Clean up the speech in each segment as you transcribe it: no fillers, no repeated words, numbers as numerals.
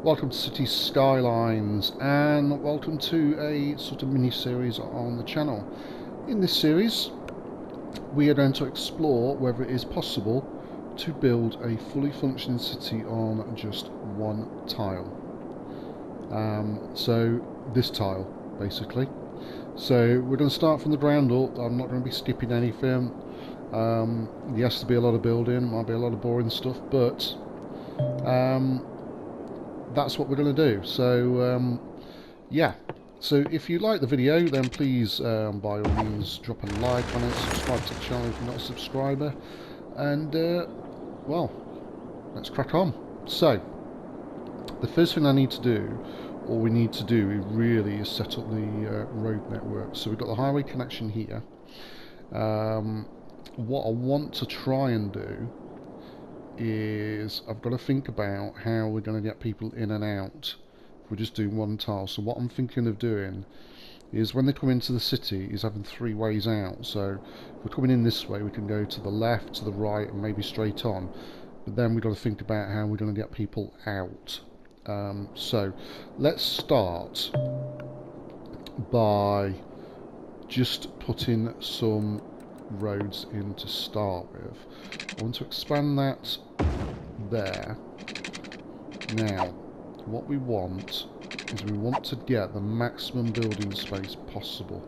Welcome to City Skylines, and welcome to a sort of mini-series on the channel. In this series, we are going to explore whether it is possible to build a fully functioning city on just one tile. So this tile, basically. So we're going to start from the ground up. I'm not going to be skipping anything. There has to be a lot of building, might be a lot of boring stuff, but that's what we're going to do. So yeah, so if you like the video, then please by all means drop a like on it, subscribe to the channel if you're not a subscriber, and well, let's crack on. So the first thing I need to do, or we need to do really, is set up the road network. So we've got the highway connection here. What I want to try and do is I've got to think about how we're going to get people in and out if we're just doing one tile. So what I'm thinking of doing is when they come into the city is having three ways out. So if we're coming in this way, we can go to the left, to the right, and maybe straight on, but then we've got to think about how we're going to get people out. So let's start by just putting some roads in to start with. I want to expand that there. Now, what we want is we want to get the maximum building space possible.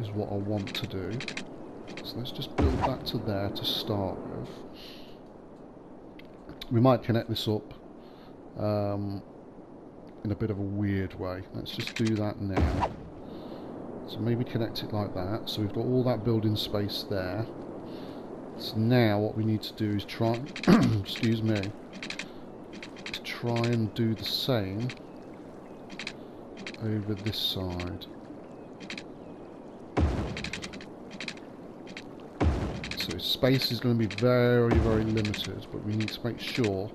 Is what I want to do. So let's just build that to there to start with. We might connect this up in a bit of a weird way. Let's just do that now. So maybe connect it like that. So we've got all that building space there. So now what we need to do is try, excuse me, to try and do the same over this side. So space is going to be very, very limited, but we need to make sure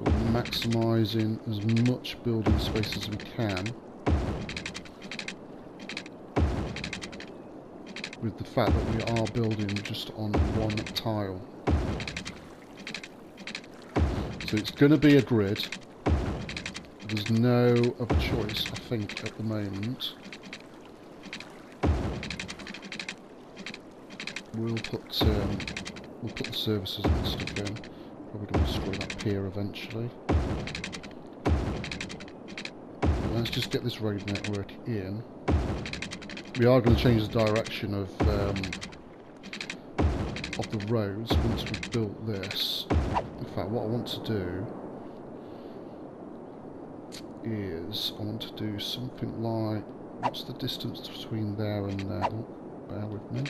that we're maximising as much building space as we can, with the fact that we are building just on one tile. So it's going to be a grid. There's no other choice, I think, at the moment. We'll put the services and stuff in. Probably going to destroy that pier eventually. But let's just get this road network in. We are going to change the direction of the roads once we've built this. In fact, what I want to do is I want to do something like, what's the distance between there and there? Oh, bear with me.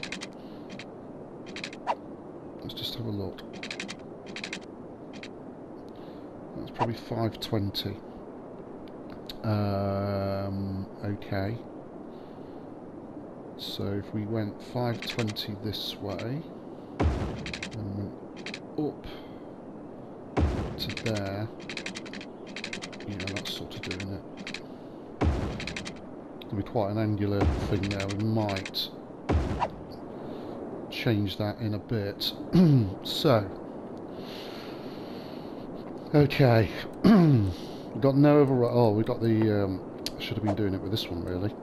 Let's just have a look. That's probably 520. Okay. So if we went 520 this way, and went up to there, yeah, that's sort of doing it. It'll be quite an angular thing there. We might change that in a bit. So, okay, we've got no other. Oh, we got the. Should have been doing it with this one, really.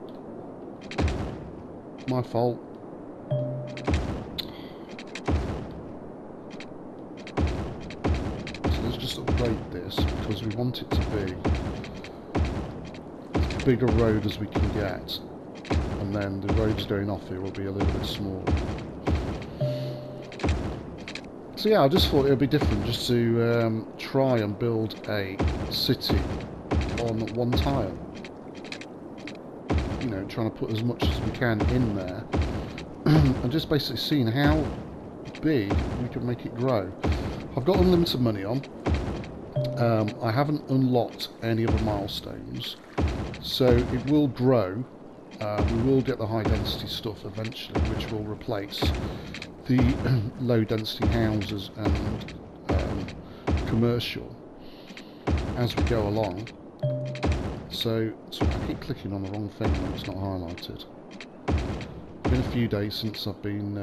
My fault. So let's just upgrade this because we want it to be as big a road as we can get, and then the roads going off here will be a little bit smaller. So yeah, I just thought it would be different just to try and build a city on one tile. You know, trying to put as much as we can in there and just basically seeing how big we can make it grow. I've got unlimited money on. I haven't unlocked any other milestones, so it will grow. We will get the high density stuff eventually, which will replace the low density houses and commercial as we go along. So I keep clicking on the wrong thing when it's not highlighted. It's been a few days since I've been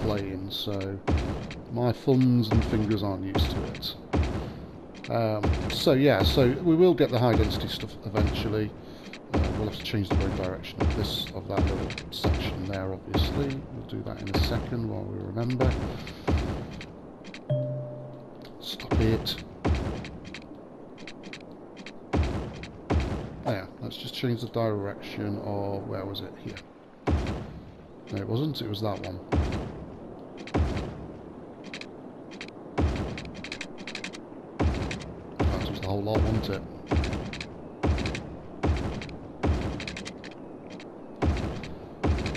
playing, so my thumbs and fingers aren't used to it. So yeah, so we will get the high density stuff eventually. We'll have to change the road direction of that little section there, obviously. We'll do that in a second while we remember. Stop it. There, let's just change the direction of, where was it? Here. No, it wasn't, it was that one. That was the whole lot, wasn't it?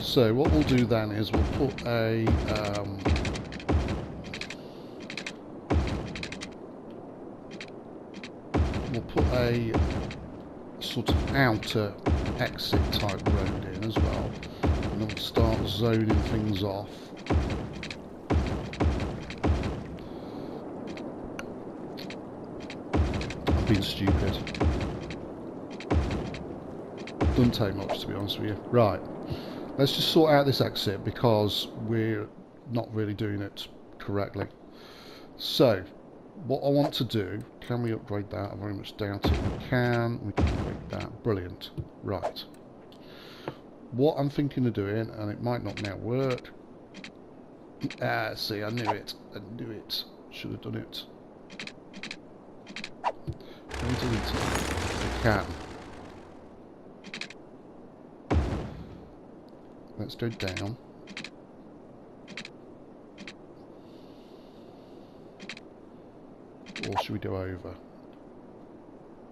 So what we'll do then is we'll put a sort of outer exit type road in as well, and then we'll start zoning things off. I'm being stupid. Doesn't take much, to be honest with you. Right. Let's just sort out this exit because we're not really doing it correctly. So, what I want to do, can we upgrade that? I very much doubt it. We can upgrade that. Brilliant. Right. What I'm thinking of doing, and it might not now work. See, I knew it. I knew it. Should have done it. Can we delete it? We can. Let's go down. Or should we go over?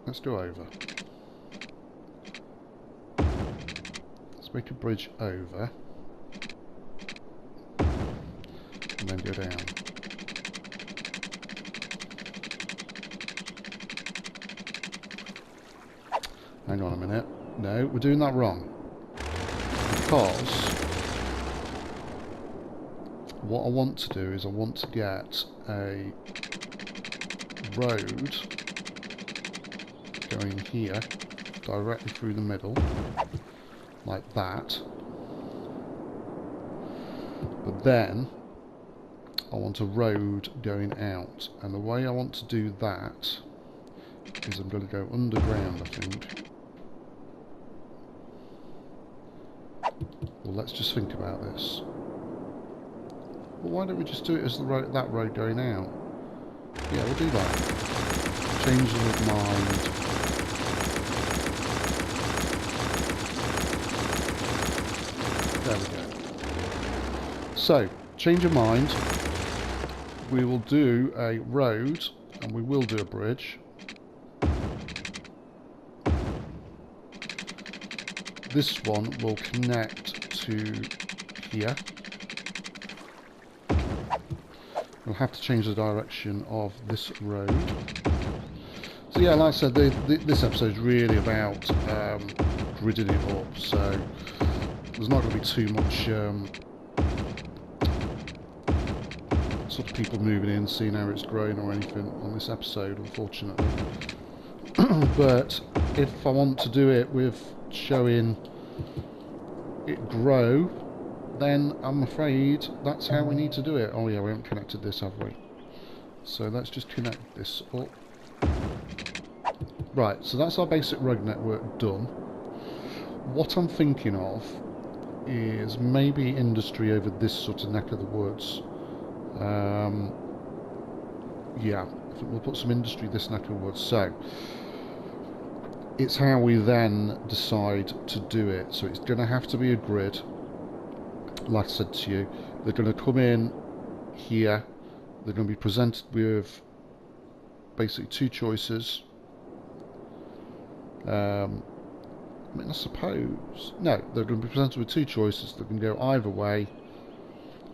Let's go over. Let's make a bridge over. And then go down. Hang on a minute. No, we're doing that wrong. Because what I want to do is I want to get a road going here directly through the middle like that, but then I want a road going out, and the way I want to do that is I'm going to go underground, I think. Well, let's just think about this. Well, why don't we just do it as the road, that road going out? Yeah, we'll do that. Change of mind. There we go. So, change of mind. We will do a road, and we will do a bridge. This one will connect to here. We'll have to change the direction of this road. So yeah, like I said, this episode is really about gridding it up, so there's not going to be too much sort of people moving in, seeing how it's growing or anything on this episode, unfortunately. But if I want to do it with showing it grow, then I'm afraid that's how we need to do it. Oh yeah, we haven't connected this, have we? So let's just connect this up. Right, so that's our basic road network done. What I'm thinking of is maybe industry over this sort of neck of the woods. Yeah, I think we'll put some industry this neck of the woods. So it's how we then decide to do it. So it's going to have to be a grid. Like I said to you, they're going to come in here. They're going to be presented with basically two choices. I mean, I suppose... No, they're going to be presented with two choices. They can go either way.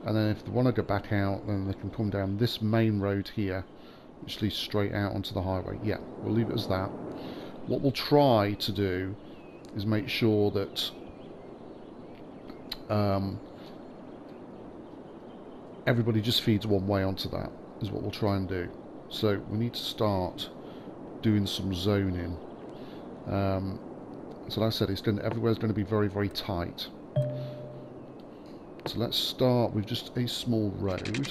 And then if they want to go back out, then they can come down this main road here, which leads straight out onto the highway. Yeah, we'll leave it as that. What we'll try to do is make sure that everybody just feeds one way onto that, is what we'll try and do. So we need to start doing some zoning. So like I said, everywhere's going to be very, very tight. So let's start with just a small road.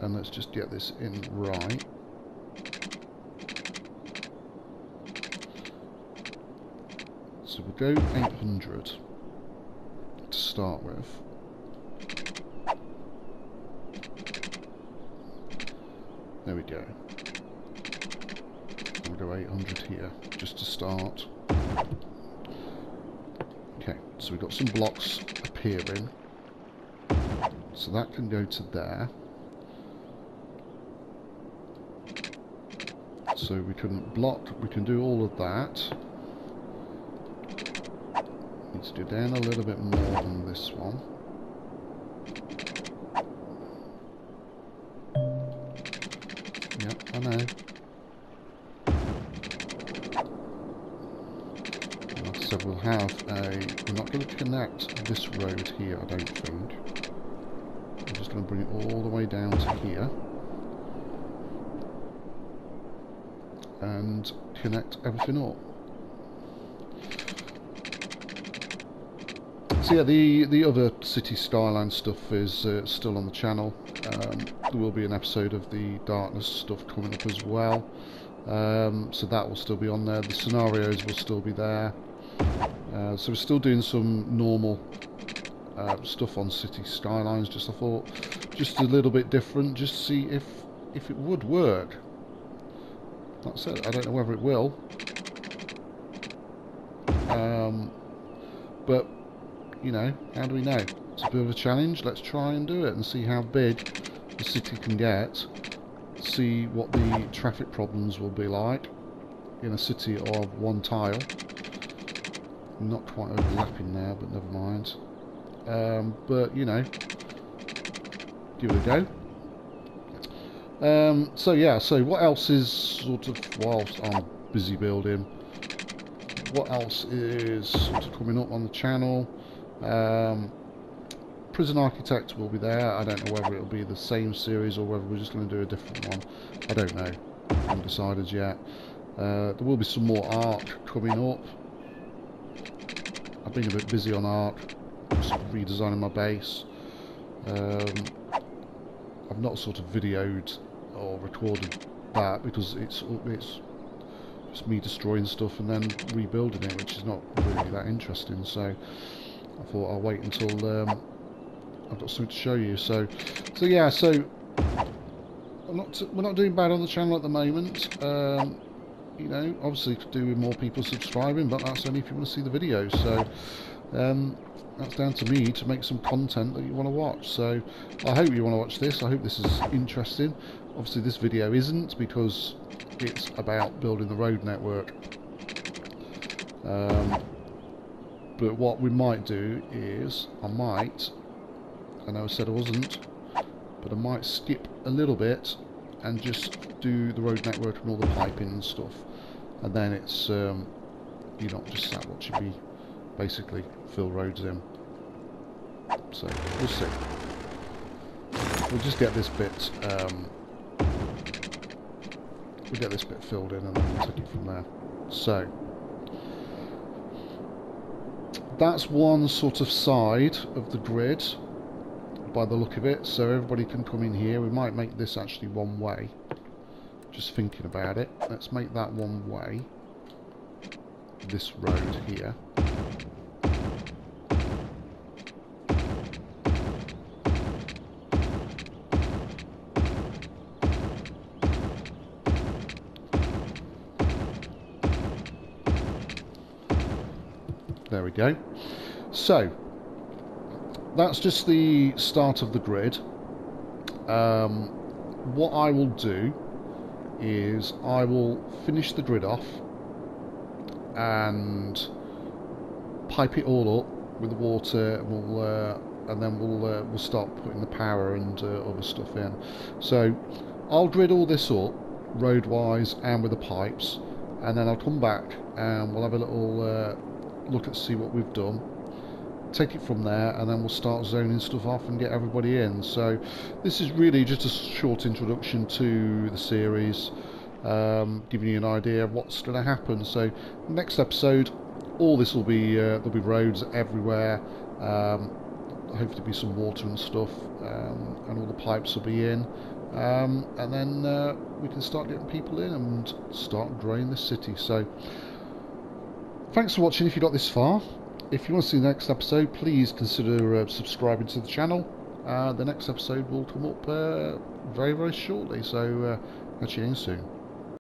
And let's just get this in right. So we'll go 800 to start with. There we go. We'll go 800 here, just to start. Okay, so we've got some blocks appearing. So that can go to there. So we can block, we can do all of that. Needs to go down a little bit more than this one. Yep, I know. Like I said, we'll have a... We're not going to connect this road here, I don't think. I'm just going to bring it all the way down to here. And connect everything up. So yeah, the other city skyline stuff is still on the channel. There will be an episode of the darkness stuff coming up as well. So that will still be on there. The scenarios will still be there. So we're still doing some normal stuff on city skylines. Just I thought, just a little bit different, just to see if it would work. That's it. I don't know whether it will. But you know, how do we know? It's a bit of a challenge. Let's try and do it and see how big the city can get. See what the traffic problems will be like in a city of one tile. Not quite overlapping there, but never mind. But you know, give it a go. So yeah, so what else is sort of, whilst I'm busy building, what else is sort of coming up on the channel? Prison Architect will be there. I don't know whether it'll be the same series or whether we're just going to do a different one. I don't know. I haven't decided yet. There will be some more Ark coming up. I've been a bit busy on Ark, just redesigning my base. I've not sort of videoed or recorded that because it's just me destroying stuff and then rebuilding it, which is not really that interesting. So I thought I'll wait until I've got something to show you. So yeah. So we're not doing bad on the channel at the moment. You know, obviously could do with more people subscribing, but that's only if you want to see the videos. So that's down to me to make some content that you want to watch. So I hope you want to watch this. I hope this is interesting. Obviously this video isn't, because it's about building the road network. But what we might do is, I know I said I wasn't, but I might skip a little bit and just do the road network and all the piping and stuff, and then it's you're not just sat watching me basically fill roads in. So we'll see. We'll just get this bit filled in, and then we'll take it from there. So that's one sort of side of the grid by the look of it, so everybody can come in here. We might make this actually one way, just thinking about it. Let's make that one way, this road here. There we go. So that's just the start of the grid. What I will do is I will finish the grid off and pipe it all up with the water, and then we'll start putting the power and other stuff in. So I'll grid all this up road wise and with the pipes, and then I'll come back and we'll have a little look at see what we've done, take it from there, and then we'll start zoning stuff off and get everybody in. So this is really just a short introduction to the series, giving you an idea of what's going to happen. So next episode all this will be there'll be roads everywhere. Hopefully be some water and stuff, and all the pipes will be in, and then we can start getting people in and start growing the city. So thanks for watching if you got this far. If you want to see the next episode, please consider subscribing to the channel. The next episode will come up very, very shortly, so catch you again soon.